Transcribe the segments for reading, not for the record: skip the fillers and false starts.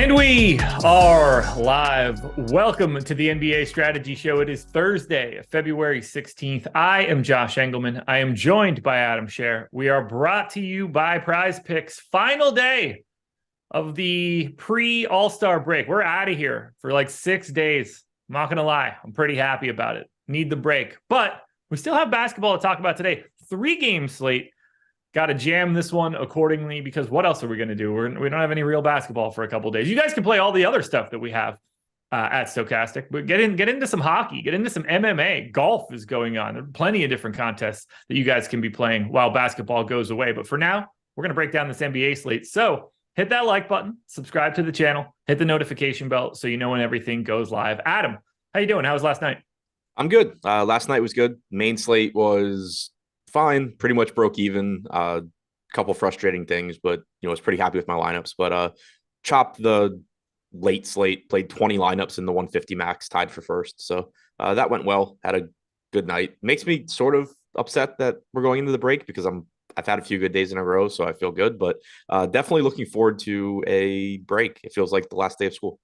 And we are live. Welcome to the NBA Strategy Show. It is Thursday, February 16th. I am Josh Engleman. I am joined by Adam Scherer. We are brought to you by PrizePicks. Final day of the pre-All-Star break. We're out of here for like 6 days. I'm not going to lie. I'm pretty happy about it. Need the break. But we still have basketball to talk about today. 3-game slate. Got to jam this one accordingly because what else are we going to do? We don't have any real basketball for a couple of days. You guys can play all the other stuff that we have at Stokastic, but get into some hockey, get into some MMA. Golf is going on. There are plenty of different contests that you guys can be playing while basketball goes away. But for now, we're going to break down this NBA slate. So hit that like button, subscribe to the channel, hit the notification bell so you know when everything goes live. Adam, how you doing? How was last night? I'm good. Last night was good. Main slate was fine, pretty much broke even. A couple frustrating things, but was pretty happy with my lineups. But chopped the late slate, played 20 lineups in the 150 max, tied for first. So that went well. Had a good night. Makes me sort of upset that we're going into the break because I've had a few good days in a row, so I feel good. But definitely looking forward to a break. It feels like the last day of school.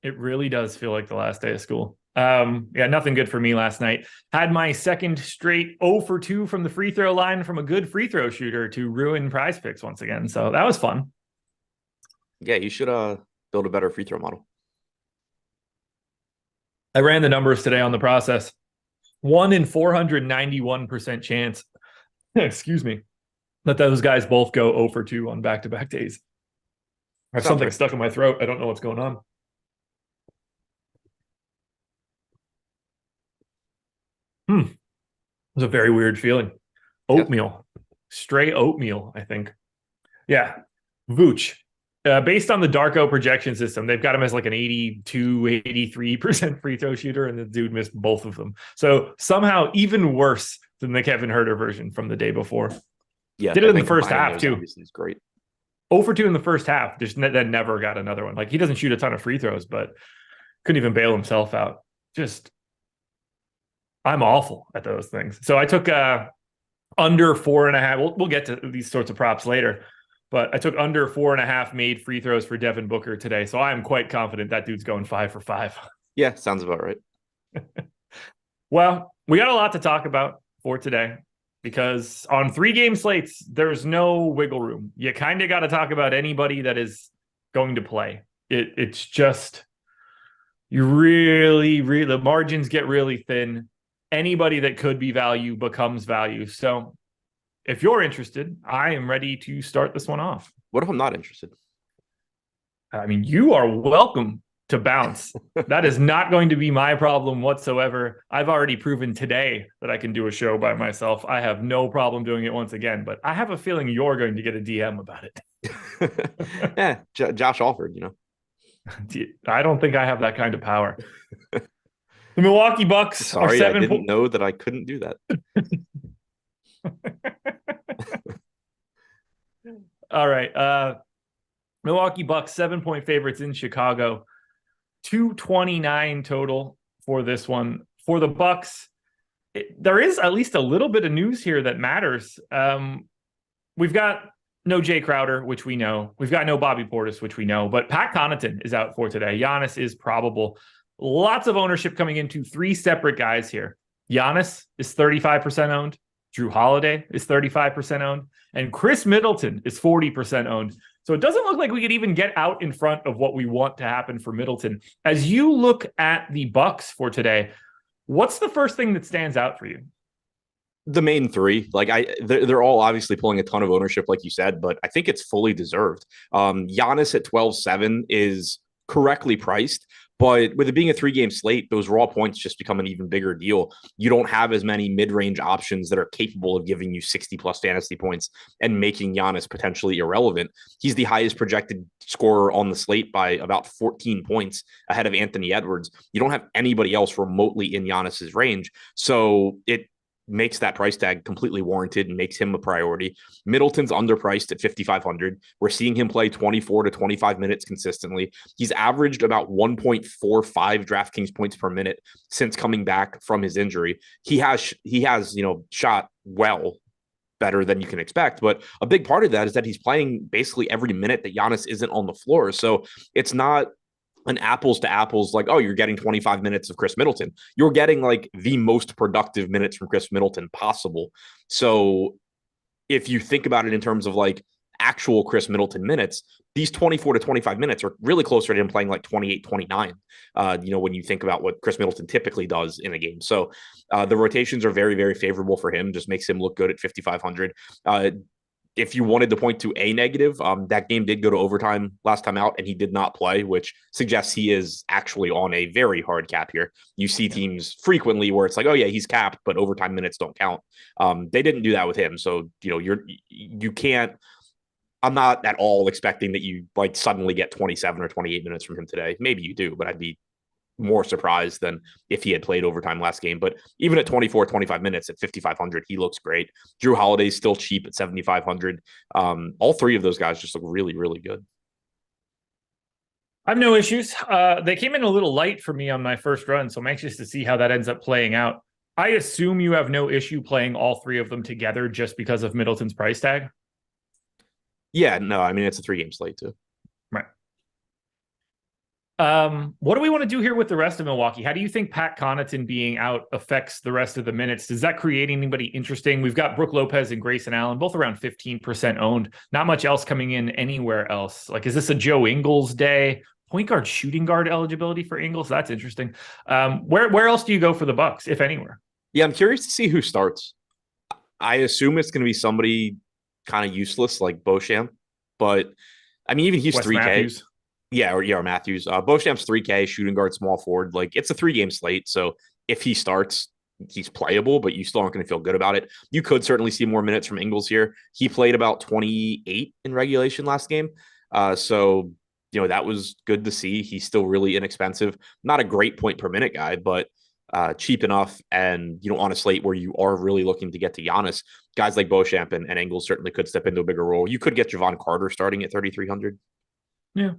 It really does feel like the last day of school. Yeah, nothing good for me last night. Had my second straight 0 for 2 from the free throw line from a good free throw shooter to ruin PrizePicks once again. So that was fun. Yeah, you should build a better free throw model. I ran the numbers today on the process. 1 in 491% chance, excuse me, that those guys both go 0 for 2 on back-to-back days. I have something stuck in my throat. I don't know what's going on. It was a very weird feeling. Oatmeal. Yep. Straight oatmeal, I think. Yeah. Vooch. Based on the Darko projection system, they've got him as like an 82, 83% free throw shooter, and the dude missed both of them. So somehow even worse than the Kevin Huerter version from the day before. Yeah. Did it in the first half, too. It's great. 0 for 2 in the first half. That never got another one. Like, he doesn't shoot a ton of free throws, but couldn't even bail himself out. I'm awful at those things. So I took under 4.5. We'll get to these sorts of props later, but I took under 4.5 made free throws for Devin Booker today. So I'm quite confident that dude's going 5 for 5. Yeah, sounds about right. Well, we got a lot to talk about for today because on 3-game slates, there's no wiggle room. You kind of got to talk about anybody that is going to play. It's just, you really, the margins get really thin. Anybody that could be value becomes value. So if you're interested, I am ready to start this one off. What if I'm not interested? I mean, you are welcome to bounce. That is not going to be my problem whatsoever. I've already proven today that I can do a show by myself. I have no problem doing it once again, but I have a feeling you're going to get a DM about it. Yeah, Josh offered, I don't think I have that kind of power. The Milwaukee Bucks Sorry, are 7. I didn't know that I couldn't do that. All right. Milwaukee Bucks 7-point favorites in Chicago. 229 total for this one. For the Bucks, there is at least a little bit of news here that matters. We've got no Jay Crowder, which we know. We've got no Bobby Portis, which we know. But Pat Connaughton is out for today. Giannis is probable. Lots of ownership coming into 3 separate guys here. Giannis is 35% owned. Drew Holiday is 35% owned. And Chris Middleton is 40% owned. So it doesn't look like we could even get out in front of what we want to happen for Middleton. As you look at the Bucks for today, what's the first thing that stands out for you? The main 3, they're all obviously pulling a ton of ownership, like you said, but I think it's fully deserved. Giannis at 12.7 is correctly priced. But with it being a 3-game slate, those raw points just become an even bigger deal. You don't have as many mid-range options that are capable of giving you 60-plus fantasy points and making Giannis potentially irrelevant. He's the highest projected scorer on the slate by about 14 points ahead of Anthony Edwards. You don't have anybody else remotely in Giannis's range. So it makes that price tag completely warranted and makes him a priority. Middleton's underpriced at 5,500. We're seeing him play 24 to 25 minutes consistently. He's averaged about 1.45 DraftKings points per minute since coming back from his injury. He has, shot well better than you can expect. But a big part of that is that he's playing basically every minute that Giannis isn't on the floor. So it's not an apples to apples, like, oh, you're getting 25 minutes of Chris Middleton. You're getting like the most productive minutes from Chris Middleton possible. So if you think about it in terms of like actual Chris Middleton minutes, these 24 to 25 minutes are really closer to him playing like 28, 29, when you think about what Chris Middleton typically does in a game. So the rotations are very, very favorable for him, just makes him look good at 5,500. If you wanted to point to a negative, that game did go to overtime last time out, and he did not play, which suggests he is actually on a very hard cap here. You see teams frequently where it's like, oh yeah, he's capped, but overtime minutes don't count. They didn't do that with him, so you can't. I'm not at all expecting that you like suddenly get 27 or 28 minutes from him today. Maybe you do, but I'd be more surprised than if he had played overtime last game. But even at 24, 25 minutes at 5,500, he looks great. Drew Holiday's still cheap at 7,500. All three of those guys just look really, really good. I have no issues. They came in a little light for me on my first run, so I'm anxious to see how that ends up playing out. I assume you have no issue playing all three of them together just because of Middleton's price tag. Yeah, no, I mean, it's a 3-game slate too. Right. What do we want to do here with the rest of Milwaukee? How do you think Pat Connaughton being out affects the rest of the minutes? Does that create anybody interesting? We've got Brook Lopez and Grayson Allen, both around 15% owned. Not much else coming in anywhere else. Like, is this a Joe Ingles day? Point guard, shooting guard eligibility for Ingles? That's interesting. Where else do you go for the Bucks, if anywhere? Yeah, I'm curious to see who starts. I assume it's going to be somebody kind of useless like Beauchamp, but I mean, even he's Wes 3K. Matthews. Yeah, or Matthews. Beauchamp's 3K, shooting guard, small forward. Like, it's a 3-game slate, so if he starts, he's playable, but you still aren't going to feel good about it. You could certainly see more minutes from Ingles here. He played about 28 in regulation last game, so that was good to see. He's still really inexpensive. Not a great point per minute guy, but cheap enough, and on a slate where you are really looking to get to Giannis, guys like Beauchamp and Ingles certainly could step into a bigger role. You could get Javon Carter starting at 3,300. Yeah.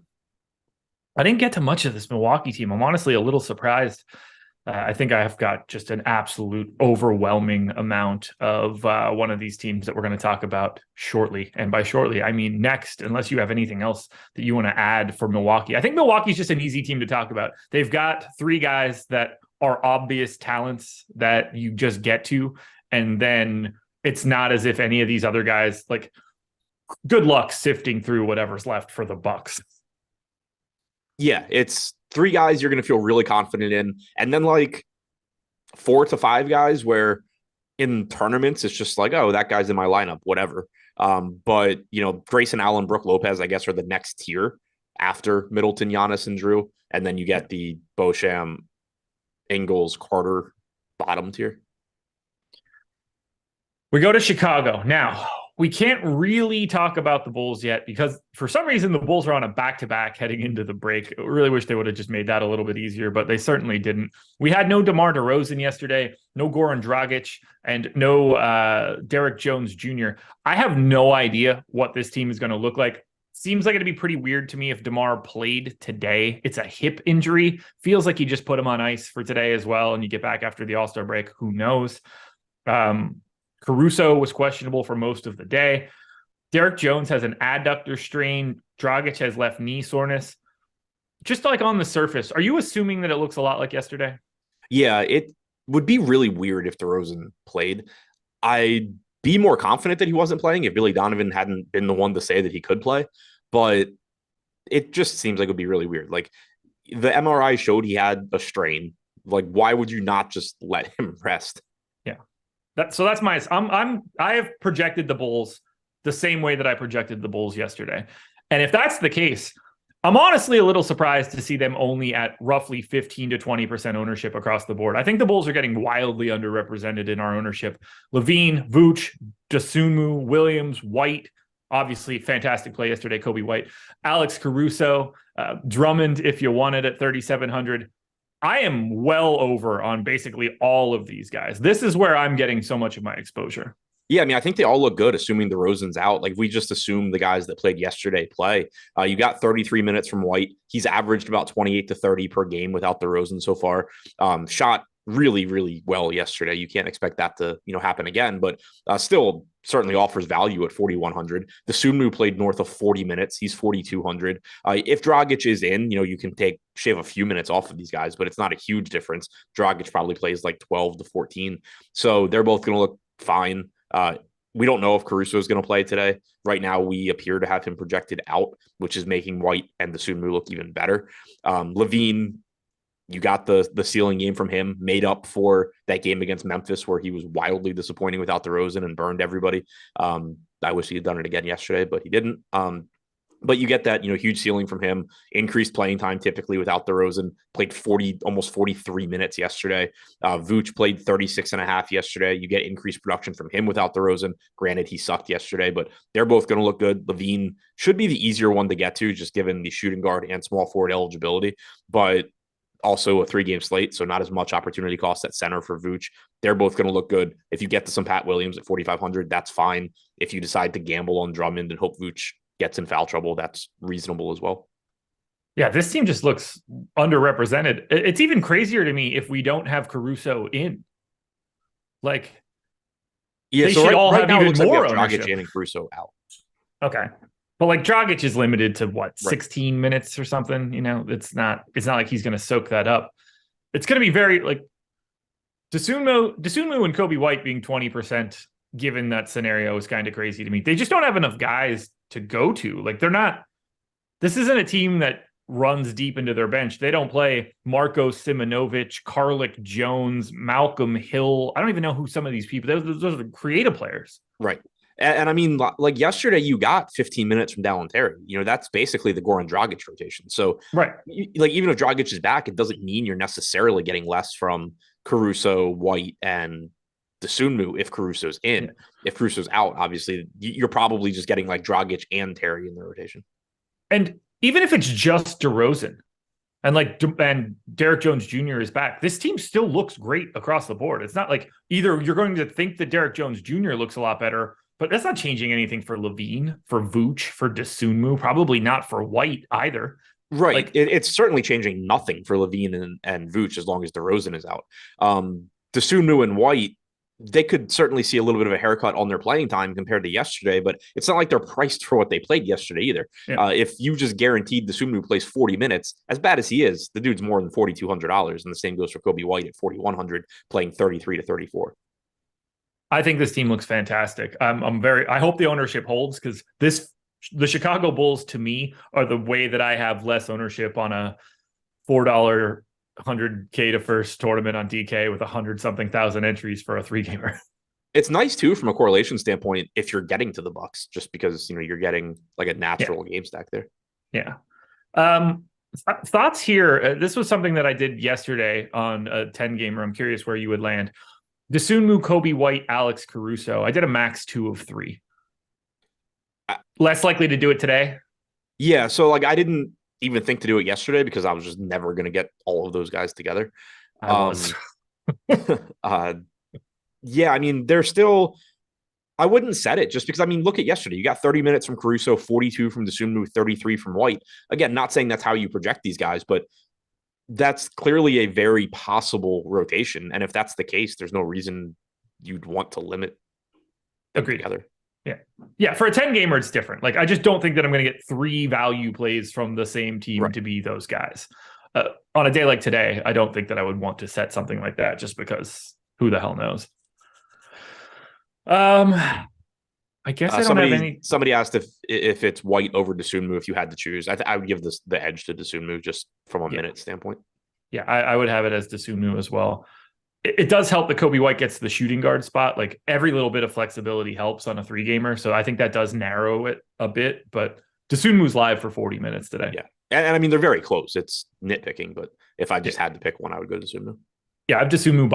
I didn't get to much of this Milwaukee team. I'm honestly a little surprised. I think I've got just an absolute overwhelming amount of one of these teams that we're going to talk about shortly. And by shortly, I mean next, unless you have anything else that you want to add for Milwaukee. I think Milwaukee's just an easy team to talk about. They've got three guys that are obvious talents that you just get to. And then it's not as if any of these other guys, like, good luck sifting through whatever's left for the Bucks. Yeah, it's three guys you're going to feel really confident in. And then like 4 to 5 guys where in tournaments, it's just like, oh, that guy's in my lineup, whatever. But, Grayson Allen, Brook Lopez, I guess, are the next tier after Middleton, Giannis, and Drew. And then you get the Beauchamp, Ingles, Carter bottom tier. We go to Chicago. Now, we can't really talk about the Bulls yet because for some reason the Bulls are on a back-to-back heading into the break. I really wish they would have just made that a little bit easier, but they certainly didn't. We had no DeMar DeRozan yesterday, no Goran Dragic, and no Derek Jones Jr. I have no idea what this team is going to look like. Seems like it'd be pretty weird to me if DeMar played today. It's a hip injury. Feels like you just put him on ice for today as well, and you get back after the All-Star break. Who knows? Caruso was questionable for most of the day. Derek Jones has an adductor strain. Dragic has left knee soreness. Just like on the surface, are you assuming that it looks a lot like yesterday? Yeah, it would be really weird if DeRozan played. I'd be more confident that he wasn't playing if Billy Donovan hadn't been the one to say that he could play. But it just seems like it would be really weird. Like, the MRI showed he had a strain. Like, why would you not just let him rest? That's my. I have projected the Bulls the same way that I projected the Bulls yesterday, and if that's the case, I'm honestly a little surprised to see them only at roughly 15 to 20% ownership across the board. I think the Bulls are getting wildly underrepresented in our ownership. Levine, Vooch, Dosunmu, Williams, White, obviously fantastic play yesterday. Kobe White, Alex Caruso, Drummond, if you wanted at 3,700. I am well over on basically all of these guys. This is where I'm getting so much of my exposure. Yeah, I mean, I think they all look good, assuming DeRozan's out. Like, we just assume the guys that played yesterday play. You got 33 minutes from White. He's averaged about 28 to 30 per game without DeRozan so far. Shot really, really well yesterday. You can't expect that to, happen again. But still, certainly offers value at 4,100. The Sunmu played north of 40 minutes. He's 4,200. If Dragic is in, you can shave a few minutes off of these guys, but it's not a huge difference. Dragic probably plays like 12 to 14. So they're both going to look fine. We don't know if Caruso is going to play today. Right now, we appear to have him projected out, which is making White and the Sunmu look even better. Levine, you got the ceiling game from him, made up for that game against Memphis where he was wildly disappointing without DeRozan and burned everybody. I wish he had done it again yesterday, but he didn't. But you get that, huge ceiling from him, increased playing time typically without DeRozan, played almost 43 minutes yesterday. Vooch played 36 and a half yesterday. You get increased production from him without DeRozan. Granted, he sucked yesterday, but they're both going to look good. Levine should be the easier one to get to, just given the shooting guard and small forward eligibility, but also a 3-game slate, so not as much opportunity cost at center for Vooch. They're both going to look good. If you get to some Pat Williams at 4,500, that's fine. If you decide to gamble on Drummond and hope Vooch gets in foul trouble, that's reasonable as well. Yeah, this team just looks underrepresented. It's even crazier to me if we don't have Caruso in. Like, yeah, they so should all right have now even more like ownership. Dragic in and Caruso out. Okay. But like Dragic is limited to what, 16 minutes or something? It's not like he's going to soak that up. It's going to be very like Dosunmu and Kobe White being 20%, given that scenario, is kind of crazy to me. They just don't have enough guys to go to. Like, this isn't a team that runs deep into their bench. They don't play Marko Simonovic, Karlik Jones, Malcolm Hill. I don't even know who some of these people, those are the creative players. Right. And I mean, like yesterday, you got 15 minutes from Dallin Terry. That's basically the Goran Dragic rotation. So, like, even if Dragic is back, it doesn't mean you're necessarily getting less from Caruso, White, and Dosunmu if Caruso's in. Yeah. If Caruso's out, obviously, you're probably just getting like Dragic and Terry in the rotation. And even if it's just DeRozan and Derek Jones Jr. is back, this team still looks great across the board. It's not like either you're going to think that Derek Jones Jr. looks a lot better, but that's not changing anything for Levine, for Vooch, for Dosunmu, probably not for White either. Right. Like, it's certainly changing nothing for Levine and Vooch as long as DeRozan is out. Dosunmu and White, they could certainly see a little bit of a haircut on their playing time compared to yesterday, but it's not like they're priced for what they played yesterday either. Yeah. If you just guaranteed Dosunmu plays 40 minutes, as bad as he is, the dude's more than $4,200, and the same goes for Kobe White at 4,100, playing 33 to 34. I think this team looks fantastic. I hope the ownership holds, because the Chicago Bulls to me are the way that I have less ownership on a $4 100K to first tournament on DK with 100-something thousand entries for a 3-gamer. It's nice too from a correlation standpoint if you're getting to the Bucks, just because you're getting like a natural game stack there. Yeah. Thoughts here. This was something that I did yesterday on a 10-gamer. I'm curious where you would land. Dosunmu, Kobe White, Alex Caruso. I did a max 2 of 3. Less likely to do it today. Yeah. So like I didn't even think to do it yesterday because I was just never going to get all of those guys together. Yeah, I mean, they're still, I wouldn't set it just because, I mean, look at yesterday. You got 30 minutes from Caruso, 42 from Dosunmu, 33 from White. Again, not saying that's how you project these guys, but that's clearly a very possible rotation. And if that's the case, there's no reason you'd want to limit them together. Yeah. Yeah. For a 10-gamer, it's different. Like, I just don't think that I'm going to get 3 value plays from the same team to be those guys. On a day like today, I don't think that I would want to set something like that just because who the hell knows? I guess I don't have any. Somebody asked if it's White over Dosunmu if you had to choose. I would give the edge to Dosunmu just from a minute standpoint. Yeah, I would have it as Dosunmu as well. It does help that Kobe White gets the shooting guard spot. Like, every little bit of flexibility helps on a 3-gamer. So I think that does narrow it a bit. But Dosunmu's live for 40 minutes today. Yeah. And I mean, they're very close. It's nitpicking. But if I just had to pick one, I would go to Dosunmu. Yeah, I've Dosunmu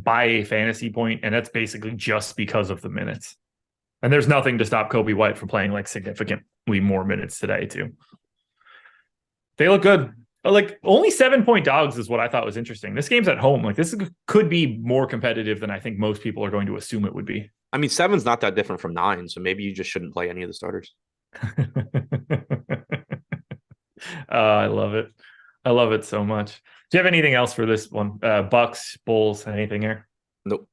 by a fantasy point, and that's basically just because of the minutes. And there's nothing to stop Kobe White from playing like significantly more minutes today, too. They look good. Like, only 7-point dogs is what I thought was interesting. This game's at home. Like, this could be more competitive than I think most people are going to assume it would be. I mean, 7's not that different from 9, so maybe you just shouldn't play any of the starters. I love it. I love it so much. Do you have anything else for this one? Bucks, Bulls, anything here? Nope.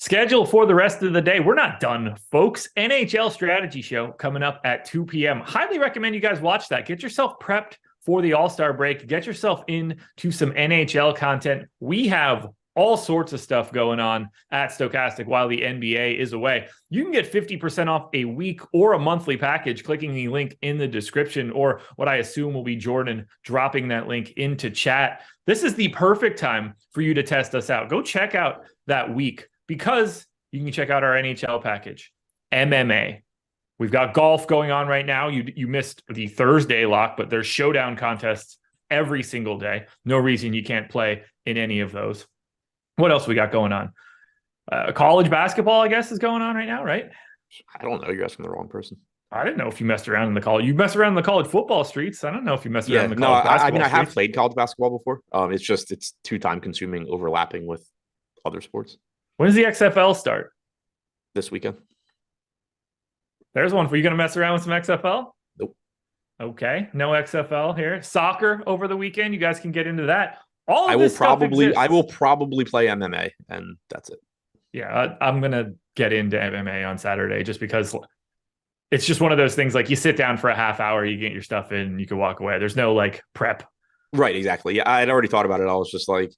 Schedule for the rest of the day. We're not done, folks. NHL strategy show coming up at 2 p.m. Highly recommend you guys watch that. Get yourself prepped for the All-Star break. Get yourself into some NHL content. We have all sorts of stuff going on at Stokastic while the NBA is away. You can get 50% off a week or a monthly package clicking the link in the description, or what I assume will be Jordan dropping that link into chat. This is the perfect time for you to test us out. Go check out that week, because you can check out our NHL package, MMA. We've got golf going on right now. You missed the Thursday lock, but there's showdown contests every single day. No reason you can't play in any of those. What else we got going on? College basketball, I guess, is going on right now, right? I don't know. You're asking the wrong person. I didn't know if you messed around in the college. You mess around in the college football streets. I don't know if you messed around in the college basketball I have streets. played college basketball before. It's too time consuming, overlapping with other sports. When does the XFL start? This weekend. There's one for you. Going to mess around with some XFL? Nope. Okay, no XFL here. Soccer over the weekend. You guys can get into that. I will probably play MMA, and that's it. Yeah, I'm gonna get into MMA on Saturday just because it's just one of those things. Like, you sit down for a half hour, you get your stuff in, you can walk away. There's no like prep. Right, exactly. Yeah, I had already thought about it. I was just like,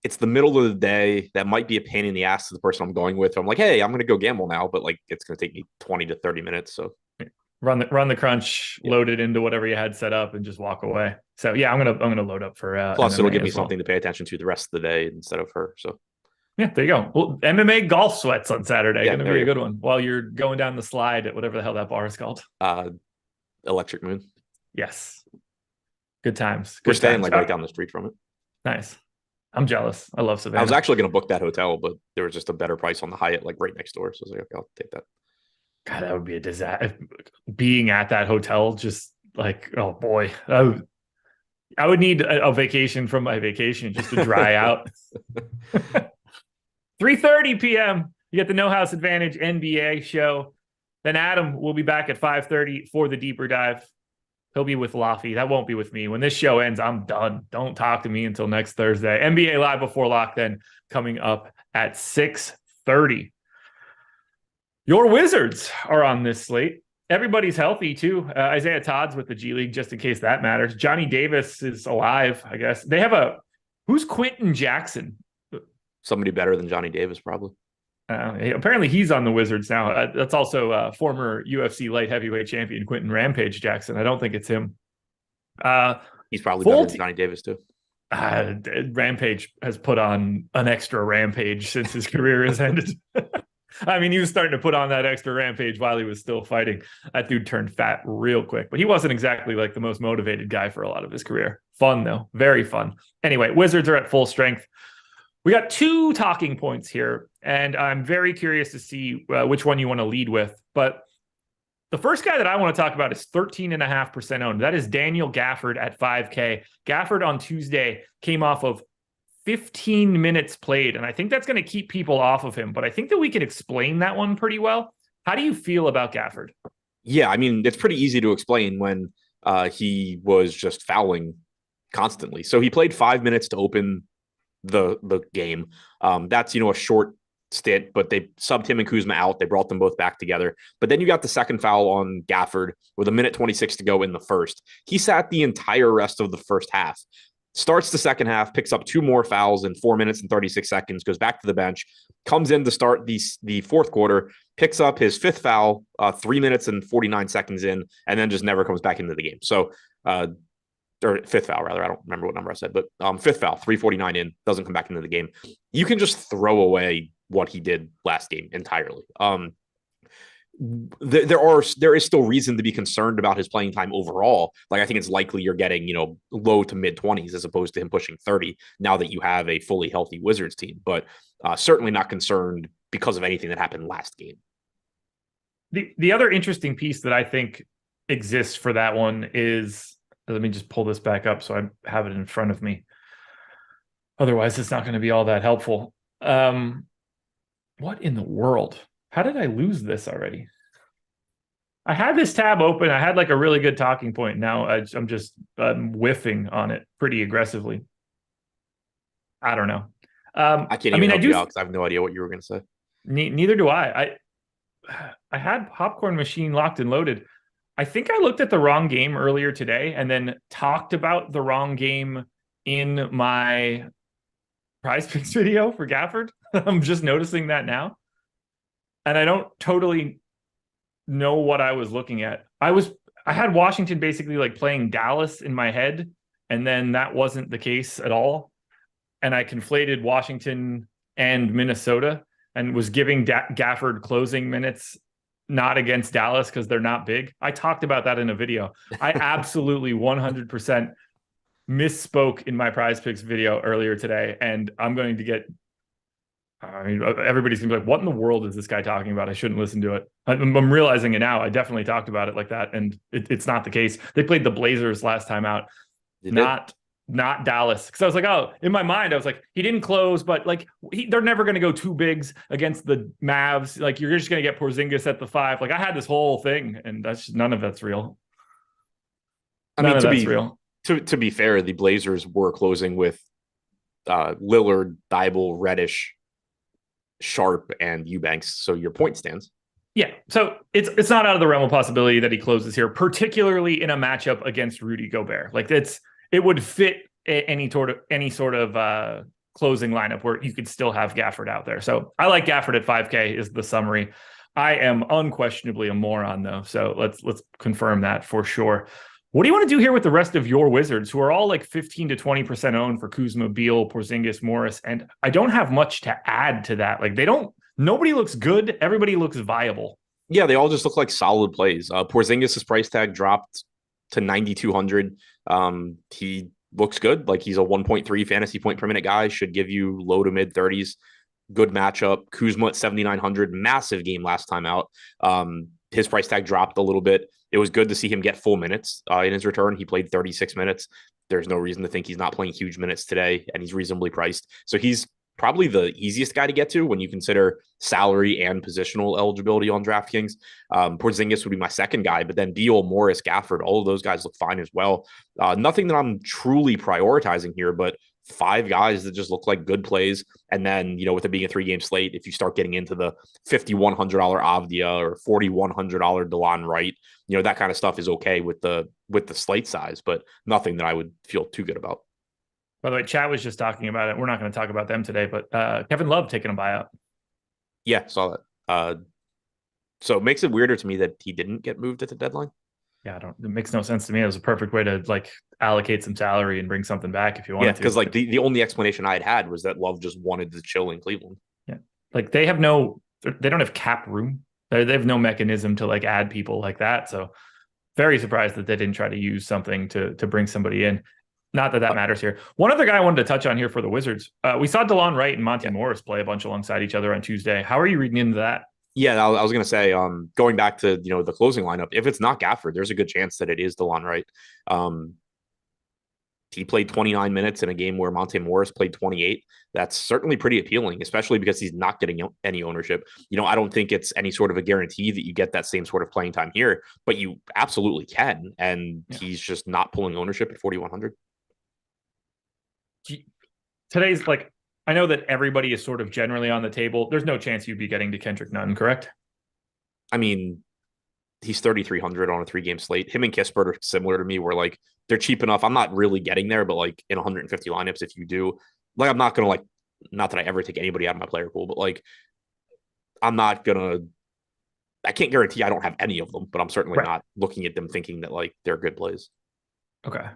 it's the middle of the day. That might be a pain in the ass to the person I'm going with. So I'm like, hey, I'm gonna go gamble now, but like, it's gonna take me 20 to 30 minutes. So run the crunch, load it into whatever you had set up, and just walk away. So yeah, I'm gonna load up for plus MMA, it'll give me something to pay attention to the rest of the day instead of her. So yeah, there you go. Well, MMA golf sweats on Saturday. Yeah, Gonna be a good one while you're going down the slide at whatever the hell that bar is called. Electric Moon. Yes. Good times. We're staying like right down the street from it. Nice. I'm jealous. I love Savannah. I was actually going to book that hotel, but there was just a better price on the Hyatt, like right next door. So I was like, okay, I'll take that. God, that would be a disaster. Being at that hotel, just like, oh boy, I would need a vacation from my vacation just to dry out. 3:30 p.m. You get the No House Advantage NBA show. Then Adam will be back at 5:30 for the deeper dive. He'll be with Laffy. That won't be with me. When this show ends, I'm done. Don't talk to me until next Thursday. NBA Live Before Lock then coming up at 6:30. Your Wizards are on this slate. Everybody's healthy, too. Isaiah Todd's with the G League, just in case that matters. Johnny Davis is alive, I guess. They have who's Quentin Jackson? Somebody better than Johnny Davis, probably. Apparently he's on the Wizards now. That's also former UFC light heavyweight champion Quentin Rampage Jackson. I don't think it's him. He's probably better than Johnny Davis, too. Rampage has put on an extra rampage since his career has ended. I mean, he was starting to put on that extra rampage while he was still fighting. That dude turned fat real quick, but he wasn't exactly like the most motivated guy for a lot of his career. Fun, though. Very fun. Anyway, Wizards are at full strength. We got two talking points here, and I'm very curious to see which one you want to lead with. But the first guy that I want to talk about is 13.5% owned. That is Daniel Gafford at 5K. Gafford on Tuesday came off of 15 minutes played, and I think that's going to keep people off of him. But I think that we can explain that one pretty well. How do you feel about Gafford? Yeah, I mean, it's pretty easy to explain when he was just fouling constantly. So he played 5 minutes to open the game. That's, a short stint, but they subbed him and Kuzma out. They brought them both back together. But then you got the second foul on Gafford with 1:26 to go in the first. He sat the entire rest of the first half. Starts the second half, picks up 2 more fouls in 4 minutes and 36 seconds, goes back to the bench, comes in to start the fourth quarter, picks up his 5th foul 3 minutes and 49 seconds in, and then just never comes back into the game. So, or 5th foul, rather. I don't remember what number I said, but 5th foul, 3:49 in, doesn't come back into the game. You can just throw away what he did last game entirely. There is still reason to be concerned about his playing time overall. Like, I think it's likely you're getting, low to mid 20s as opposed to him pushing 30 now that you have a fully healthy Wizards team, but certainly not concerned because of anything that happened last game. The other interesting piece that I think exists for that one is, let me just pull this back up so I have it in front of me. Otherwise, it's not going to be all that helpful. What in the world? How did I lose this already? I had this tab open. I had like a really good talking point. Now I'm just whiffing on it pretty aggressively. I don't know. I can't even help you out because I have no idea what you were going to say. Neither do I had Popcorn Machine locked and loaded. I think I looked at the wrong game earlier today and then talked about the wrong game in my PrizePicks video for Gafford. I'm just noticing that now. And I don't totally know what I was looking at. I had Washington basically like playing Dallas in my head, and then that wasn't the case at all. And I conflated Washington and Minnesota and was giving Gafford closing minutes, not against Dallas because they're not big. I talked about that in a video. I absolutely 100% misspoke in my PrizePicks video earlier today, and I'm going to get, I mean, everybody's gonna be like, what in the world is this guy talking about? I shouldn't listen to it. I'm realizing it now. I definitely talked about it like that, and it's not the case. They played the Blazers last time out, not Dallas. Because I was like, oh, in my mind, I was like, he didn't close, but like they're never going to go two bigs against the Mavs. Like you're just going to get Porzingis at the 5. Like I had this whole thing, and none of that's real. To be fair, the Blazers were closing with Lillard, Thibault, Reddish, Sharp, and Eubanks. So your point stands. Yeah, so it's not out of the realm of possibility that he closes here, particularly in a matchup against Rudy Gobert. Like it would fit any sort of closing lineup where you could still have Gafford out there. So I like Gafford at 5K is the summary. I am unquestionably a moron though, so let's confirm that for sure. What do you want to do here with the rest of your Wizards, who are all like 15 to 20% owned for Kuzma, Beal, Porzingis, Morris? And I don't have much to add to that. Like nobody looks good. Everybody looks viable. Yeah, they all just look like solid plays. Porzingis' price tag dropped to 9,200. He looks good. Like he's a 1.3 fantasy point per minute guy, should give you low to mid 30s. Good matchup. Kuzma at 7,900, massive game last time out. His price tag dropped a little bit. It was good to see him get full minutes in his return. He played 36 minutes. There's no reason to think he's not playing huge minutes today, and he's reasonably priced. So he's probably the easiest guy to get to when you consider salary and positional eligibility on DraftKings. Porzingis would be my second guy, but then Beal, Morris, Gafford, all of those guys look fine as well. Nothing that I'm truly prioritizing here, but 5 guys that just look like good plays. And then, with it being a 3-game slate, if you start getting into the $5,100 Avdia or $4,100 DeLon Wright, that kind of stuff is okay with the slate size, but nothing that I would feel too good about. By the way, Chat was just talking about it. We're not going to talk about them today, but Kevin Love taking a buyout. Yeah, saw that. So it makes it weirder to me that he didn't get moved at the deadline. Yeah, it makes no sense to me. It was a perfect way to like allocate some salary and bring something back if you wanted to. Yeah, because like the only explanation I had was that Love just wanted to chill in Cleveland. Yeah, like they don't have cap room. They have no mechanism to like add people like that. So very surprised that they didn't try to use something to bring somebody in. Not that matters here. One other guy I wanted to touch on here for the Wizards. We saw DeLon Wright and Monty Morris play a bunch alongside each other on Tuesday. How are you reading into that? Yeah, I was going to say, going back to, the closing lineup, if it's not Gafford, there's a good chance that it is DeLon Wright. He played 29 minutes in a game where Monte Morris played 28. That's certainly pretty appealing, especially because he's not getting any ownership. I don't think it's any sort of a guarantee that you get that same sort of playing time here, but you absolutely can. And he's just not pulling ownership at 4,100. Today's like, I know that everybody is sort of generally on the table. There's no chance you'd be getting to Kendrick Nunn, correct? I mean, he's 3,300 on a 3-game slate. Him and Kispert are similar to me, where like they're cheap enough. I'm not really getting there, but like in 150 lineups, if you do, like, I'm not going to like, not that I ever take anybody out of my player pool, but like, I can't guarantee I don't have any of them, but I'm certainly not looking at them thinking that like they're good plays. Okay.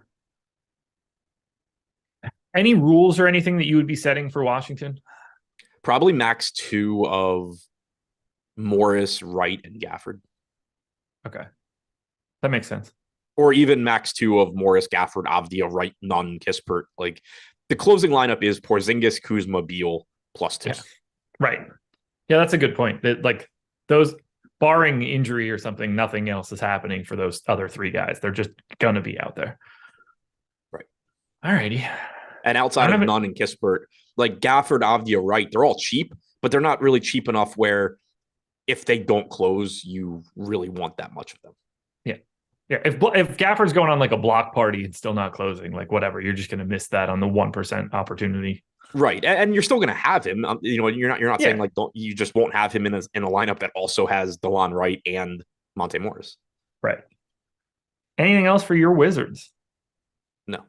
Any rules or anything that you would be setting for Washington? Probably max 2 of Morris, Wright, and Gafford. Okay. That makes sense. Or even max 2 of Morris, Gafford, Avdia, Wright, Nunn, Kispert. Like the closing lineup is Porzingis, Kuzma, Beal +2. Yeah. Right. Yeah, that's a good point. That like those, barring injury or something, nothing else is happening for those other 3 guys. They're just going to be out there. Right. All righty. And outside of Nunn and Kispert, like Gafford, Avdia, Wright, they're all cheap, but they're not really cheap enough where if they don't close, you really want that much of them. Yeah. Yeah. If Gafford's going on like a block party and still not closing, like whatever, you're just going to miss that on the 1% opportunity. Right. And you're still going to have him. You're not saying Yeah, like you just won't have him in a lineup that also has DeLon Wright and Monte Morris. right. Anything else for your Wizards? No.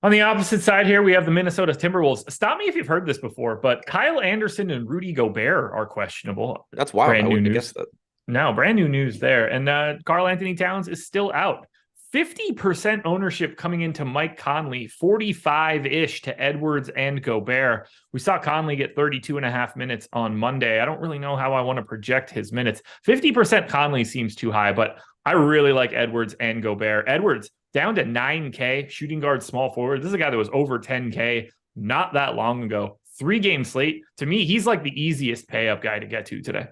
On the opposite side here, we have the Minnesota Timberwolves. Stop me if you've heard this before, but Kyle Anderson and Rudy Gobert are questionable. That's wild. Brand I new wouldn't have news. guessed that. No, brand new news there. And Karl Anthony Towns is still out. 50% ownership coming into Mike Conley, 45-ish to Edwards and Gobert. We saw Conley get 32 and a half minutes on Monday. I don't really know how I want to project his minutes. 50% Conley seems too high, but I really like Edwards and Gobert. Edwards down to 9K, shooting guard, small forward. This is a guy that was over 10K not that long ago. 3-game slate. To me, he's like the easiest pay up guy to get to today.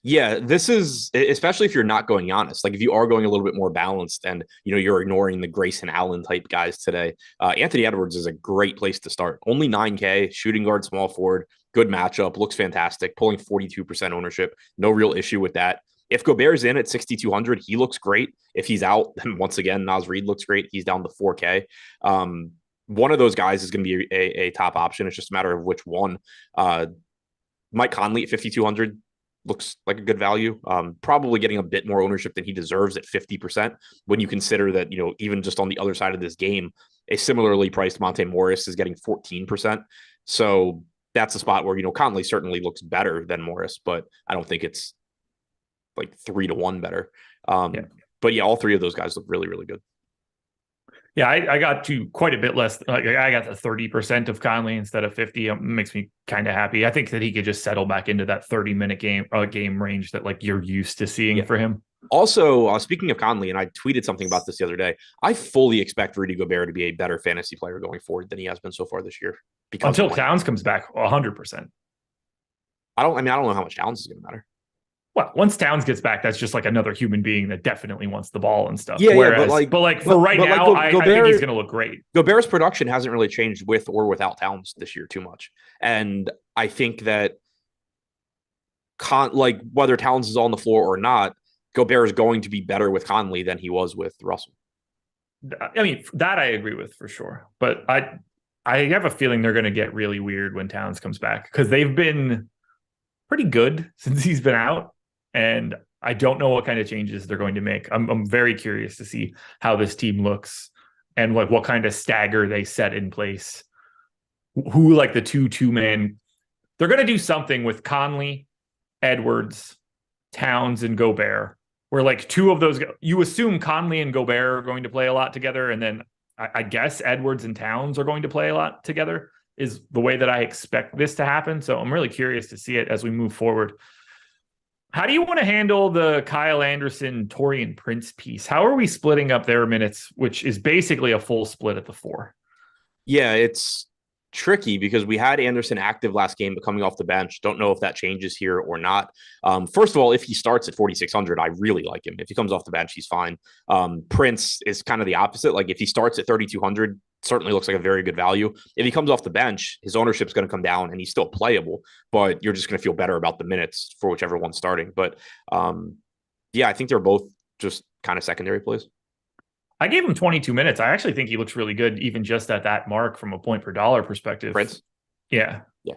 Yeah, this is especially if you're not going Giannis. Like if you are going a little bit more balanced and you're ignoring the Grayson Allen type guys today. Anthony Edwards is a great place to start. Only 9K, shooting guard, small forward, good matchup, looks fantastic, pulling 42% ownership. No real issue with that. If Gobert's in at 6,200, he looks great. If he's out, then once again, Naz Reid looks great. He's down to 4K. One of those guys is going to be a top option. It's just a matter of which one. Mike Conley at 5,200 looks like a good value. Probably getting a bit more ownership than he deserves at 50% when you consider that, even just on the other side of this game, a similarly priced Monte Morris is getting 14%. So that's a spot where, Conley certainly looks better than Morris, but I don't think it's like 3-1 better. But yeah, all three of those guys look really, really good. Yeah, I got to quite a bit less. Like I got the 30% of Conley instead of 50. It makes me kind of happy. I think that he could just settle back into that 30-minute game range that like you're used to seeing for him. Also, speaking of Conley, and I tweeted something about this the other day, I fully expect Rudy Gobert to be a better fantasy player going forward than he has been so far this year. Until Towns comes back, 100%. I don't know how much Towns is going to matter. Well, once Towns gets back, that's just like another human being that definitely wants the ball and stuff. Yeah, Whereas, but for right now, I think he's going to look great. Gobert's production hasn't really changed with or without Towns this year too much, and I think that whether Towns is on the floor or not, Gobert is going to be better with Conley than he was with Russell. I mean, that I agree with for sure, but I have a feeling they're going to get really weird when Towns comes back because they've been pretty good since he's been out. And I don't know what kind of changes they're going to make. I'm very curious to see how this team looks and like what kind of stagger they set in place. Who like the two-man. They're going to do something with Conley, Edwards, Towns, and Gobert, where like two of those, you assume Conley and Gobert are going to play a lot together. And then I guess Edwards and Towns are going to play a lot together is the way that I expect this to happen. So I'm really curious to see it as we move forward. How do you want to handle the Kyle Anderson, Taurean Prince piece? How are we splitting up their minutes, which is basically a full split at the 4? Yeah, it's tricky because we had Anderson active last game, but coming off the bench. Don't know if that changes here or not. First of all, if he starts at 4,600, I really like him. If he comes off the bench, he's fine. Prince is kind of the opposite. Like if he starts at 3,200, certainly looks like a very good value. If he comes off the bench, his ownership is going to come down and he's still playable, but you're just going to feel better about the minutes for whichever one's starting. But yeah, I think they're both just kind of secondary plays. I gave him 22 minutes. I actually think he looks really good, even just at that mark from a point per dollar perspective. Prince? Yeah. Yeah.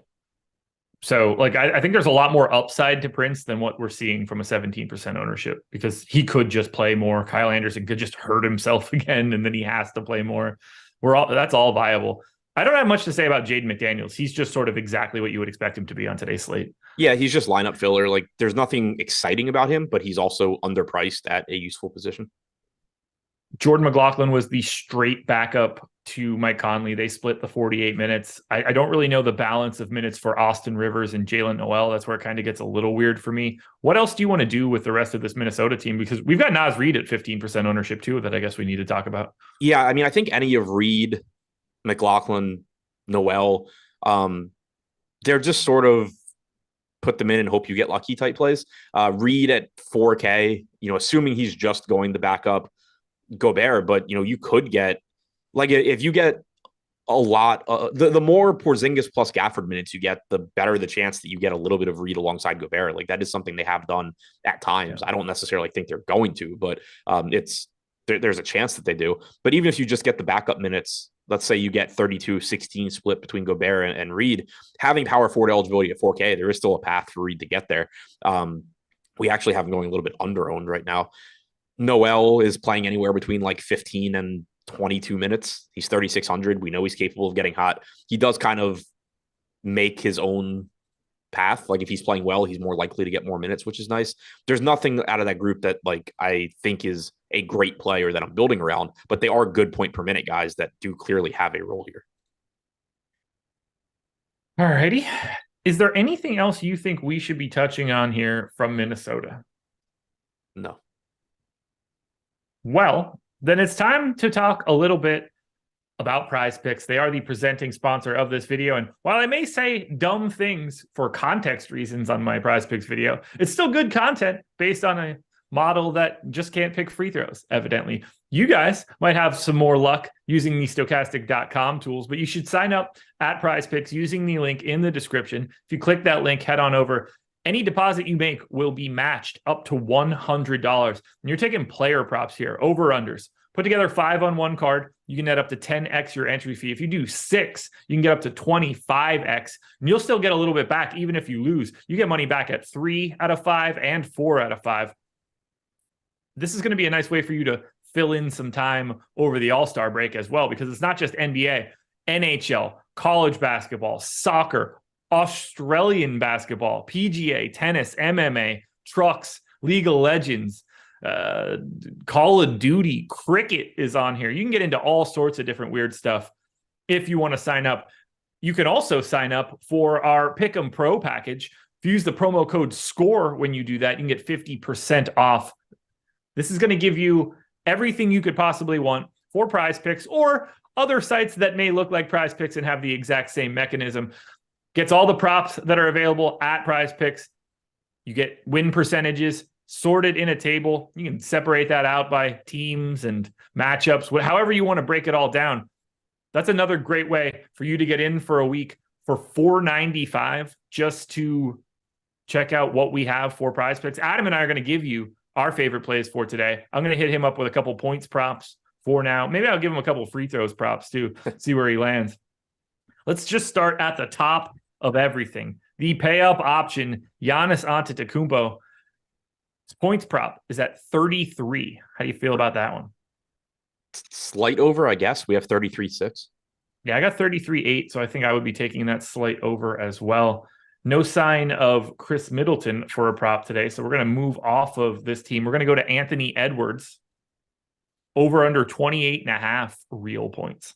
So like, I think there's a lot more upside to Prince than what we're seeing from a 17% ownership because he could just play more. Kyle Anderson could just hurt himself again, and then he has to play more. That's all viable. I don't have much to say about Jaden McDaniels. He's just sort of exactly what you would expect him to be on today's slate. Yeah, he's just lineup filler. Like there's nothing exciting about him, but he's also underpriced at a useful position. Jordan McLaughlin was the straight backup to Mike Conley. They split the 48 minutes. I don't really know the balance of minutes for Austin Rivers and Jalen Noel. That's where it kind of gets a little weird for me. What else do you want to do with the rest of this Minnesota team? Because we've got Naz Reid at 15% ownership too, that I guess we need to talk about. Yeah, I mean, I think any of Reid, McLaughlin, Noel, they're just sort of put them in and hope you get lucky type plays. Reid at 4K, assuming he's just going to back up Gobert, but you could get like if you get a lot, the more Porzingis plus Gafford minutes you get, the better the chance that you get a little bit of Reid alongside Gobert. Like that is something they have done at times. I don't necessarily think they're going to, but there's a chance that they do. But even if you just get the backup minutes let's say you get 32-16 split between Gobert and Reed, having power forward eligibility at 4K, there is still a path for Reed to get there. We actually have him going a little bit under owned right now. Noel is playing anywhere between like 15 and 22 minutes. He's 3,600. We know he's capable of getting hot. He does kind of make his own path. Like if he's playing well, he's more likely to get more minutes, which is nice. There's nothing out of that group that like I think is a great player that I'm building around, but they are good point per minute guys that do clearly have a role here. All righty. Is there anything else you think we should be touching on here from Minnesota? No. Well, then it's time to talk a little bit about PrizePicks. They are the presenting sponsor of this video. And while I may say dumb things for context reasons on my PrizePicks video, it's still good content based on a model that just can't pick free throws, evidently. You guys might have some more luck using the Stokastic.com tools, but you should sign up at PrizePicks using the link in the description. If you click that link, head on over. Any deposit you make will be matched up to $100. And you're taking player props here, over-unders. Put together 5 on one card, you can net up to 10x your entry fee. If you do 6, you can get up to 25x, and you'll still get a little bit back even if you lose. You get money back at 3 out of 5 and 4 out of 5. This is going to be a nice way for you to fill in some time over the All-Star break as well, because it's not just NBA, NHL, college basketball, soccer, Australian basketball, PGA, tennis, MMA, trucks, League of Legends, Call of Duty, cricket is on here. You can get into all sorts of different weird stuff if you want to sign up. You can also sign up for our Pick'em Pro package. If you use the promo code SCORE when you do that, you can get 50% off. This is going to give you everything you could possibly want for PrizePicks or other sites that may look like PrizePicks and have the exact same mechanism. Gets all the props that are available at PrizePicks. You get win percentages sorted in a table. You can separate that out by teams and matchups, however you want to break it all down. That's another great way for you to get in for a week for $4.95 just to check out what we have for PrizePicks. Adam and I are going to give you our favorite plays for today. I'm going to hit him up with a couple points props for now. Maybe I'll give him a couple free throws props too, see where he lands. Let's just start at the top of everything. The pay up option, Giannis Antetokounmpo. His points prop is at 33. How do you feel about that one? Slight over, I guess. We have 33.6. Yeah, I got 33.8, so I think I would be taking that slight over as well. No sign of Chris Middleton for a prop today, so we're going to move off of this team. We're going to go to Anthony Edwards. Over under 28.5 real points.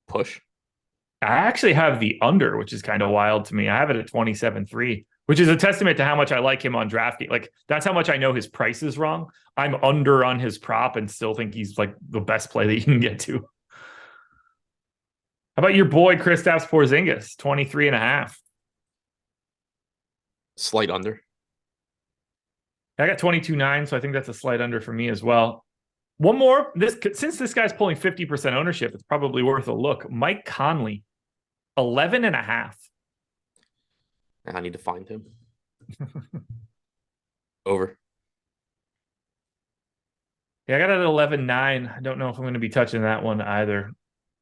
Push. I actually have the under, which is kind of wild to me. I have it at 27.3, which is a testament to how much I like him on DraftKings. Like, that's how much I know his price is wrong. I'm under on his prop and still think he's like the best play that you can get to. How about your boy, Kristaps Porzingis, 23.5? Slight under. I got 22.9, so I think that's a slight under for me as well. One more. Since this guy's pulling 50% ownership, it's probably worth a look. Mike Conley, 11.5. I need to find him. Over. Yeah, I got it at 11.9. I don't know if I'm going to be touching that one either.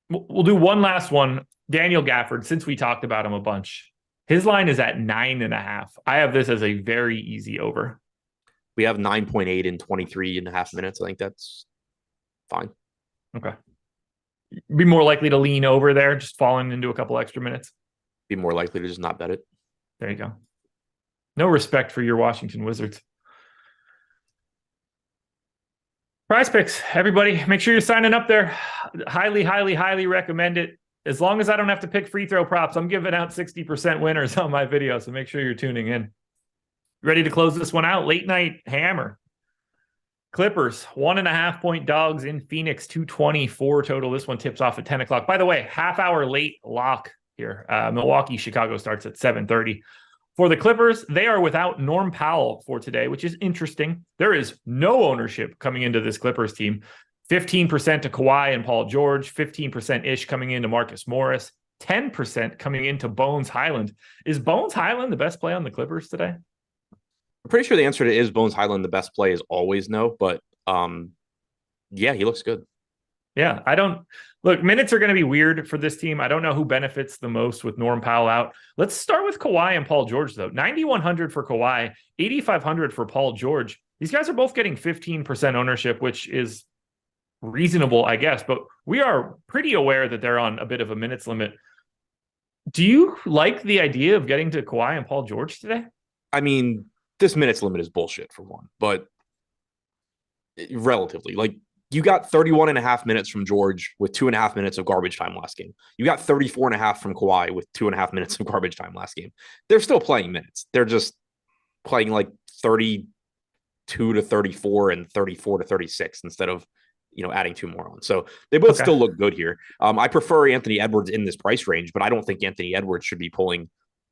We'll do one last one. Daniel Gafford, since we talked about him a bunch. His line is at 9.5. I have this as a very easy over. We have 9.8 in 23.5 minutes. I think that's fine. Okay. Be more likely to lean over there, just falling into a couple extra minutes. Be more likely to just not bet it. There you go. No respect for your Washington Wizards. PrizePicks, everybody, make sure you're signing up there. Highly, highly, highly recommend it. As long as I don't have to pick free throw props, I'm giving out 60% winners on my video, so make sure you're tuning in. Ready to close this one out? Late night hammer. Clippers, 1.5 point dogs in Phoenix, 224 total. This one tips off at 10 o'clock. By the way, half hour late lock here. Milwaukee, Chicago starts at 7:30. For the Clippers, they are without Norm Powell for today, which is interesting. There is no ownership coming into this Clippers team. 15% to Kawhi and Paul George, 15%-ish coming into Marcus Morris, 10% coming into Bones Highland. Is Bones Highland the best play on the Clippers today? I'm pretty sure the answer to is Bones Highland the best play is always no, but yeah, he looks good. Yeah, I don't look, minutes are going to be weird for this team. I don't know who benefits the most with Norm Powell out. Let's start with Kawhi and Paul George, though. 9,100 for Kawhi, 8,500 for Paul George. These guys are both getting 15% ownership, which is reasonable, I guess, but we are pretty aware that they're on a bit of a minutes limit. Do you like the idea of getting to Kawhi and Paul George today? I mean, this minutes limit is bullshit for one, but relatively, like you got 31 and a half minutes from George with 2.5 minutes of garbage time last game. You got 34 and a half from Kawhi with 2.5 minutes of garbage time last game. They're still playing minutes. They're just playing like 32 to 34 and 34 to 36 instead of, adding two more on. So they both still look good here. I prefer Anthony Edwards in this price range, but I don't think Anthony Edwards should be pulling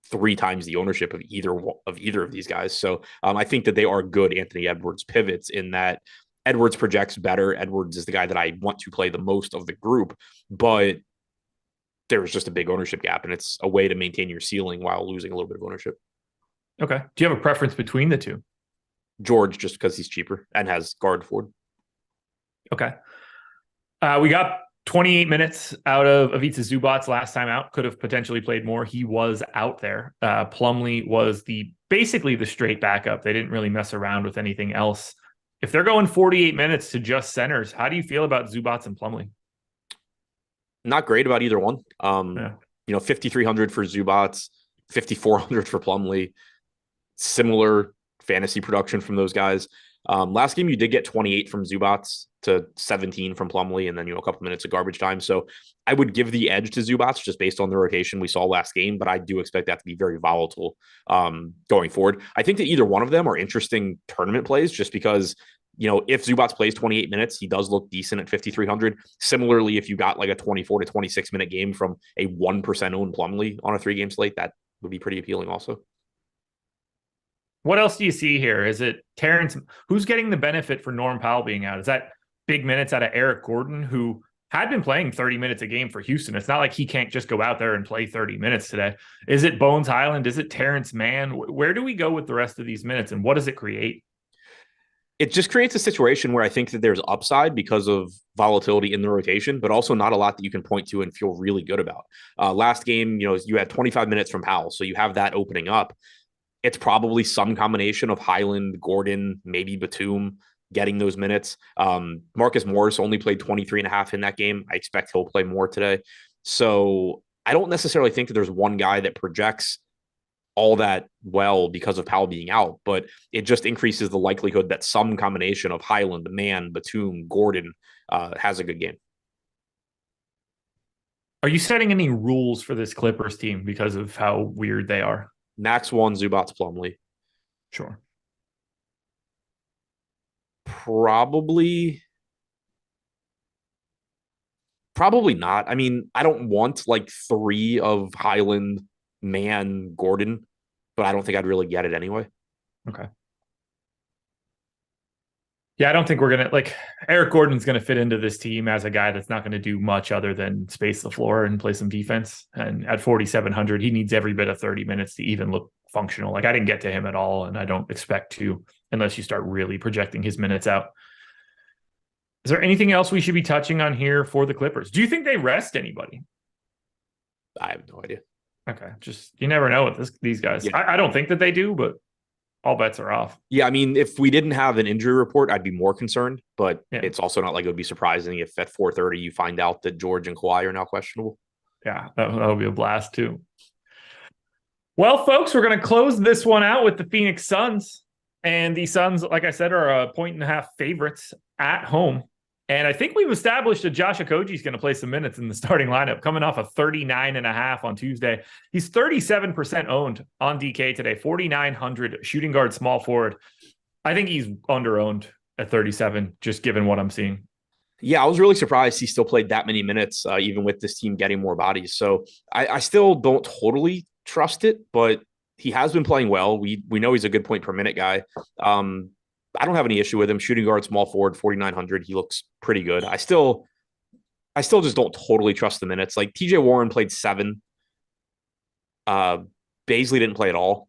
3 times the ownership of either of these guys. So I think that they are good Anthony Edwards pivots in that Edwards projects better. Edwards is the guy that I want to play the most of the group, but there's just a big ownership gap, and it's a way to maintain your ceiling while losing a little bit of ownership. Okay. Do you have a preference between the two? George, just because he's cheaper and has guard forward. Okay. We got 28 minutes out of Ivica Zubac last time out. Could have potentially played more. He was out there. Plumlee was basically the straight backup. They didn't really mess around with anything else. If they're going 48 minutes to just centers, how do you feel about Zubac and Plumlee? Not great about either one. 5,300 for Zubac, 5,400 for Plumlee. Similar fantasy production from those guys. Last game, you did get 28 from Zubac to 17 from Plumlee, and then, a couple minutes of garbage time. So I would give the edge to Zubac just based on the rotation we saw last game, but I do expect that to be very volatile going forward. I think that either one of them are interesting tournament plays just because, if Zubac plays 28 minutes, he does look decent at 5,300. Similarly, if you got like a 24 to 26 minute game from a 1% owned Plumlee on a 3-game slate, that would be pretty appealing also. What else do you see here? Is it Terrence? Who's getting the benefit for Norm Powell being out? Is that big minutes out of Eric Gordon, who had been playing 30 minutes a game for Houston? It's not like he can't just go out there and play 30 minutes today. Is it Bones Highland? Is it Terrence Mann? Where do we go with the rest of these minutes, and what does it create? It just creates a situation where I think that there's upside because of volatility in the rotation, but also not a lot that you can point to and feel really good about. Last game, you had 25 minutes from Powell, so you have that opening up. It's probably some combination of Highland, Gordon, maybe Batum getting those minutes. Marcus Morris only played 23 and a half in that game. I expect he'll play more today. So I don't necessarily think that there's one guy that projects all that well because of Powell being out, but it just increases the likelihood that some combination of Highland, Mann, Batum, Gordon has a good game. Are you setting any rules for this Clippers team because of how weird they are? Max 1, Zubac, Plumlee. Sure. Probably not. I mean, I don't want like 3 of Highland, Mann, Gordon, but I don't think I'd really get it anyway. Okay. Yeah, I don't think we're going to Eric Gordon's going to fit into this team as a guy that's not going to do much other than space the floor and play some defense. And at 4,700, he needs every bit of 30 minutes to even look functional. I didn't get to him at all, and I don't expect to unless you start really projecting his minutes out. Is there anything else we should be touching on here for the Clippers? Do you think they rest anybody? I have no idea. Okay. Just, you never know with these guys. Yeah. I don't think that they do, but all bets are off. Yeah, I mean, if we didn't have an injury report, I'd be more concerned, but It's also not like it would be surprising if at 4:30 you find out that George and Kawhi are now questionable. Yeah, that would be a blast too. Well, folks, we're going to close this one out with the Phoenix Suns. And the Suns, like I said, are 1.5 favorites at home. And I think we've established that Josh Okogie is going to play some minutes in the starting lineup, coming off a 39.5 on Tuesday. He's 37% owned on DK today, 4,900 shooting guard, small forward. I think he's under-owned at 37, just given what I'm seeing. Yeah, I was really surprised he still played that many minutes, even with this team getting more bodies. So I still don't totally trust it, but he has been playing well. We know he's a good point per minute guy. I don't have any issue with him. Shooting guard, small forward, 4,900. He looks pretty good. I still just don't totally trust the minutes. Like TJ Warren played 7. Baisley didn't play at all.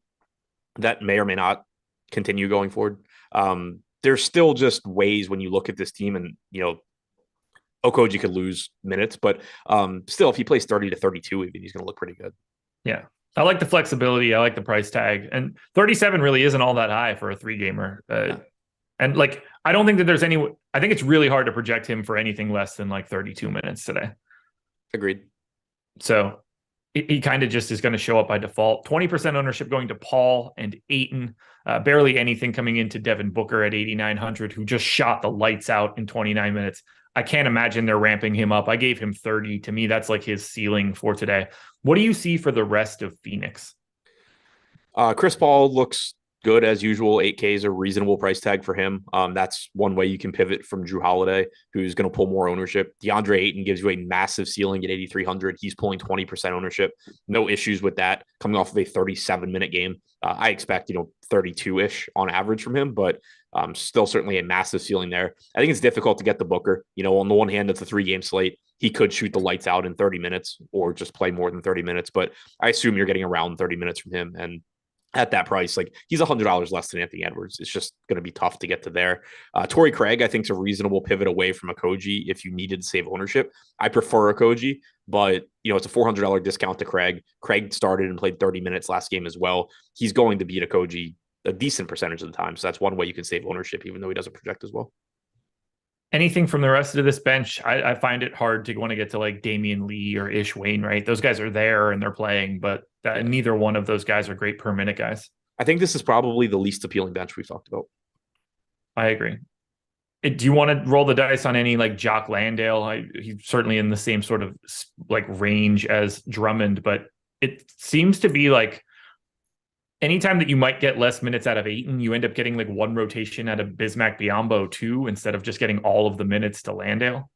That may or may not continue going forward. There's still just ways when you look at this team and, Okogie could lose minutes, but still, if he plays 30 to 32, even he's going to look pretty good. Yeah. I like the flexibility. I like the price tag. And 37 really isn't all that high for a 3-gamer. And like, I don't think that there's any, I think it's really hard to project him for anything less than like 32 minutes today. Agreed. So he kind of just is going to show up by default. 20% ownership going to Paul and Ayton. Barely anything coming into Devin Booker at 8,900, who just shot the lights out in 29 minutes. I can't imagine they're ramping him up. I gave him 30. To me, that's like his ceiling for today. What do you see for the rest of Phoenix? Chris Paul looks good as usual. 8K is a reasonable price tag for him. That's one way you can pivot from Drew Holiday, who's going to pull more ownership. DeAndre Ayton gives you a massive ceiling at 8,300. He's pulling 20% ownership. No issues with that. Coming off of a 37-minute game, I expect 32-ish on average from him, but still certainly a massive ceiling there. I think it's difficult to get the Booker. On the one hand, it's a 3-game slate. He could shoot the lights out in 30 minutes or just play more than 30 minutes, but I assume you're getting around 30 minutes from him. And at that price, like, he's $100 less than Anthony Edwards. It's just going to be tough to get to there. Torrey Craig, I think, is a reasonable pivot away from Okogie if you needed to save ownership. I prefer Okogie, but it's a $400 discount to Craig. Craig started and played 30 minutes last game as well. He's going to beat Okogie a decent percentage of the time. So that's one way you can save ownership, even though he doesn't project as well. Anything from the rest of this bench, I find it hard to want to get to like Damian Lee or Ish Wainwright. Those guys are there and they're playing, but neither one of those guys are great per minute guys. I think this is probably the least appealing bench we've talked about. I agree. Do you want to roll the dice on any like Jock Landale? He's certainly in the same sort of like range as Drummond, but it seems to be like anytime that you might get less minutes out of Ayton, you end up getting like one rotation out of Bismack Biyombo too, instead of just getting all of the minutes to Landale.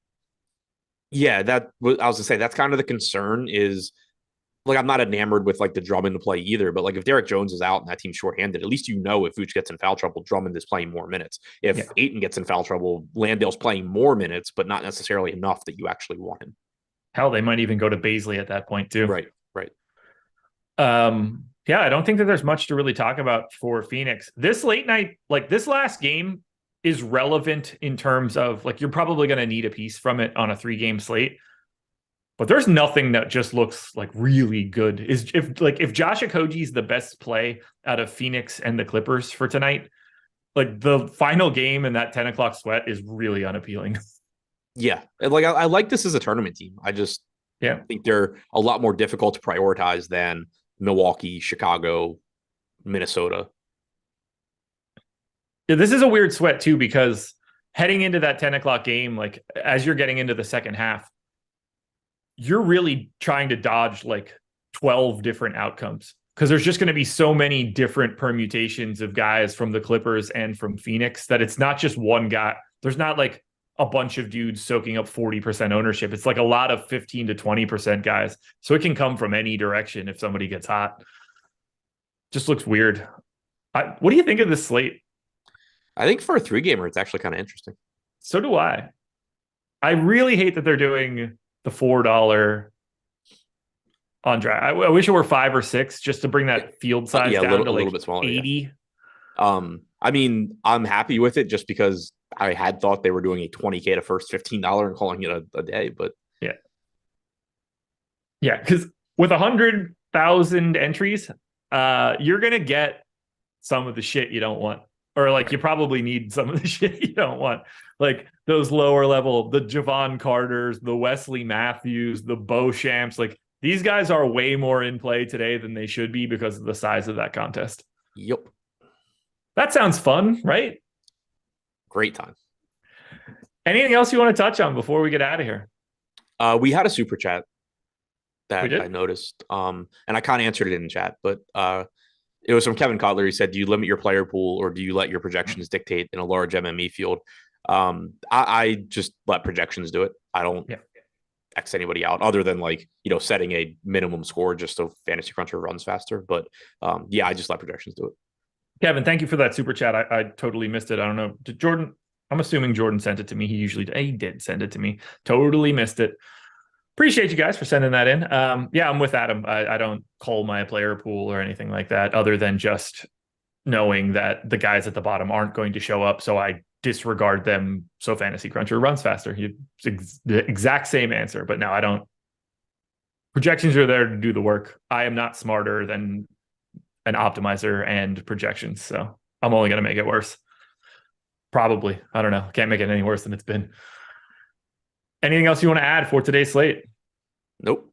Yeah, I was going to say, that's kind of the concern is, like, I'm not enamored with like the Drummond to play either, but like if Derek Jones is out and that team's shorthanded, at least if Vooch gets in foul trouble, Drummond is playing more minutes. If Ayton gets in foul trouble, Landale's playing more minutes, but not necessarily enough that you actually want him. Hell, they might even go to Baisley at that point too. Right. Yeah, I don't think that there's much to really talk about for Phoenix. This late night, like this last game is relevant in terms of like, you're probably going to need a piece from it on a 3-game slate, but there's nothing that just looks like really good. If Josh Okogie is the best play out of Phoenix and the Clippers for tonight, like the final game in that 10 o'clock sweat is really unappealing. Yeah. Like I like this as a tournament team. I just think they're a lot more difficult to prioritize than Milwaukee, Chicago, Minnesota. Yeah, this is a weird sweat too, because heading into that 10 o'clock game, like as you're getting into the second half, you're really trying to dodge like 12 different outcomes because there's just going to be so many different permutations of guys from the Clippers and from Phoenix that it's not just one guy. There's not like a bunch of dudes soaking up 40% ownership. It's like a lot of 15 to 20% guys. So it can come from any direction if somebody gets hot. Just looks weird. What do you think of this slate? I think for a 3-gamer, it's actually kind of interesting. So do I. I really hate that they're doing the $4 on draft. I wish it were 5 or 6 just to bring that field size down to like a little bit smaller, 80. Yeah. I mean, I'm happy with it just because I had thought they were doing a 20K to first $15 and calling it a day, but yeah, because with 100,000 entries, you're gonna get some of the shit you don't want, or like you probably need some of the shit you don't want, like those lower level, the Javon Carters, the Wesley Matthews, the Beauchamps. Like these guys are way more in play today than they should be because of the size of that contest. Yep. That sounds fun, right? Great time. Anything else you want to touch on before we get out of here? We had a super chat that I noticed, and I kind of answered it in chat, but it was from Kevin Cutler. He said, do you limit your player pool or do you let your projections dictate in a large MME field? I just let projections do it. I don't X anybody out other than like, setting a minimum score just so Fantasy Cruncher runs faster. But I just let projections do it. Kevin, thank you for that super chat. I totally missed it. I don't know. Did Jordan? I'm assuming Jordan sent it to me. He did send it to me. Totally missed it. Appreciate you guys for sending that in. I'm with Adam. I don't cull my player pool or anything like that other than just knowing that the guys at the bottom aren't going to show up. So I disregard them so Fantasy Cruncher runs faster. The exact same answer, but no, I don't. Projections are there to do the work. I am not smarter than an optimizer and projections, so I'm only going to make it worse. Probably. I don't know. Can't make it any worse than it's been. Anything else you want to add for today's slate? Nope.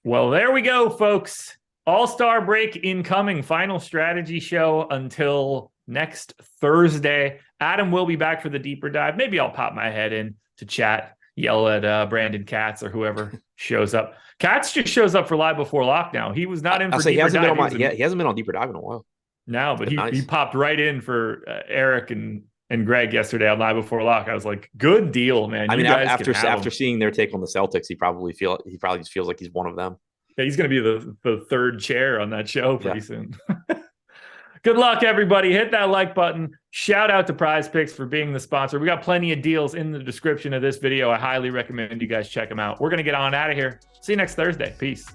Well, there we go, folks. All-Star break incoming. Final strategy show until next Thursday. Adam will be back for the deeper dive. Maybe I'll pop my head in to chat, yell at Brandon Katz or whoever shows up. Katz just shows up for Live Before Lock now. He was not in for deeper dive. He hasn't been on deeper dive in a while. No, but he popped right in for Eric and Greg yesterday on Live Before Lock. I was like, good deal, man. I mean, after seeing their take on the Celtics, he probably just feels like he's one of them. Yeah, he's going to be the third chair on that show pretty soon. Good luck, everybody. Hit that like button. Shout out to PrizePicks for being the sponsor. We got plenty of deals in the description of this video. I highly recommend you guys check them out. We're going to get on out of here. See you next Thursday. Peace.